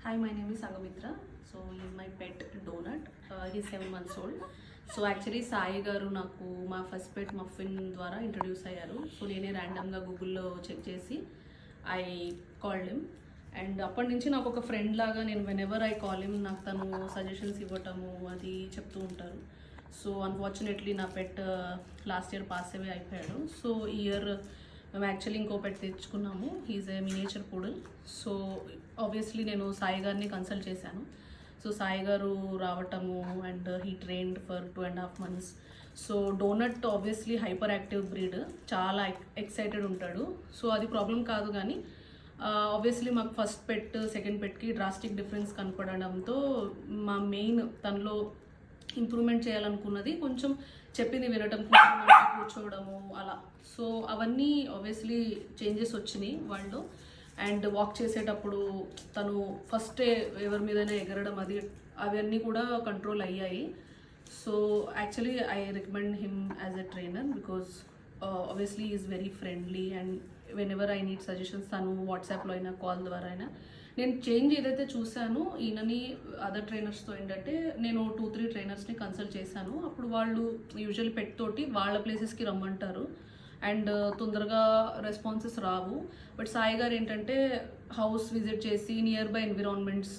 Hi, my name is Sangamitra. So he is my pet donut. He's 7 months old. So actually Sai గారు నాకు మా first పెట్ muffin ద్వారా introduce అయ్యారు. So నేనే ర్యాండమ్గా గూగుల్లో చెక్ చేసి ఐ కాల్డ్ హిమ్. అండ్ అప్పటి నుంచి నాకు ఒక ఫ్రెండ్ లాగా నేను వెనెవర్ ఐ కాల్ హిమ్ నాకు తను సజెషన్స్ ఇవ్వటము అది చెప్తూ ఉంటారు. సో అన్ఫార్చునేట్లీ నా pet last year pass away అయిపోయాడు. సో ఈ ఇయర్ మేము యాక్చువల్లీ ఇంకో పెట్ తెచ్చుకున్నాము. He's a miniature poodle. So obviously నేను సాయి గారిని కన్సల్ట్ చేశాను. సో సాయి గారు రావటము and he trained for 2.5 months. So Donut obviously hyperactive breed, చాలా ఎక్సైటెడ్ ఉంటాడు. సో అది ప్రాబ్లం కాదు, కానీ ఆబ్వియస్లీ మాకు ఫస్ట్ పెట్ సెకండ్ పెట్కి డ్రాస్టిక్ డిఫరెన్స్ కనపడడంతో మా మెయిన్ తనలో ఇంప్రూవ్మెంట్ చేయాలనుకున్నది కొంచెం చెప్పింది వినటం, కూర్చోవడము అలా. సో అవన్నీ ఆబ్వియస్లీ చేంజెస్ వచ్చినాయి వాళ్ళు. అండ్ వాక్ చేసేటప్పుడు తను ఫస్ట్ ఎవరి మీదైనా ఎగరడం అవన్నీ కూడా కంట్రోల్ అయ్యాయి. So actually I recommend him as a trainer because obviously is very friendly. And when ever I need suggestions తను వాట్సాప్లో అయినా కాల్ ద్వారా అయినా. నేను చేంజ్ ఏదైతే చూశానో ఈయనని అదర్ ట్రైనర్స్తో ఏంటంటే నేను 2-3 ట్రైనర్స్ని కన్సల్ట్ చేశాను. అప్పుడు వాళ్ళు యూజువల్ పెట్ తోటి వాళ్ళ ప్లేసెస్కి రమ్మంటారు అండ్ తొందరగా రెస్పాన్సెస్ రావు. బట్ సాయి గారు ఏంటంటే హౌస్ విజిట్ చేసి నియర్ బై ఎన్విరాన్మెంట్స్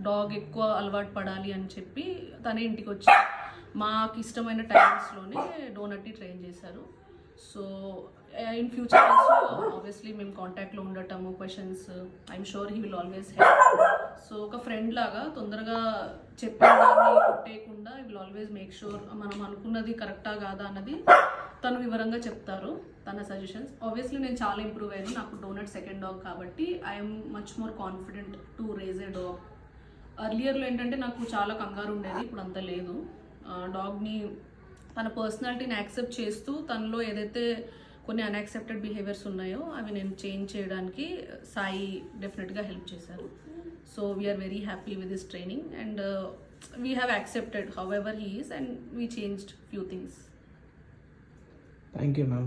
డాగ్ ఎక్కువ అలవాటు పడాలి అని చెప్పి తనే ఇంటికి వచ్చి మాకు ఇష్టమైన టైమ్స్లోనే డోనట్ని ట్రైన్ చేశారు. So in future also obviously మేము కాంటాక్ట్లో ఉండటము, questions I'm sure he will always help. So ఒక ఫ్రెండ్ లాగా తొందరగా చెప్పేదాన్ని కొట్టేయకుండా I will always make sure మనం అనుకున్నది కరెక్టా కాదా అన్నది తను వివరంగా చెప్తారు, తన సజెషన్స్. ఆబ్వియస్లీ నేను చాలా ఇంప్రూవ్ అయ్యాను. నాకు డోనట్ సెకండ్ డాగ్ కాబట్టి I'm much more confident to raise a dog. అర్లియర్లో ఏంటంటే నాకు చాలా కంగారు ఉండేది, ఇప్పుడు అంత లేదు. డాగ్ని తన పర్సనాలిటీని యాక్సెప్ట్ చేస్తూ తనలో ఏదైతే కొన్ని అన్యాక్సెప్టెడ్ బిహేవియర్స్ ఉన్నాయో అవి నేను చేంజ్ చేయడానికి సాయి డెఫినెట్గా హెల్ప్ చేశారు. So we are very happy with this training and we have accepted however he is and we changed few things. Thank you, ma'am.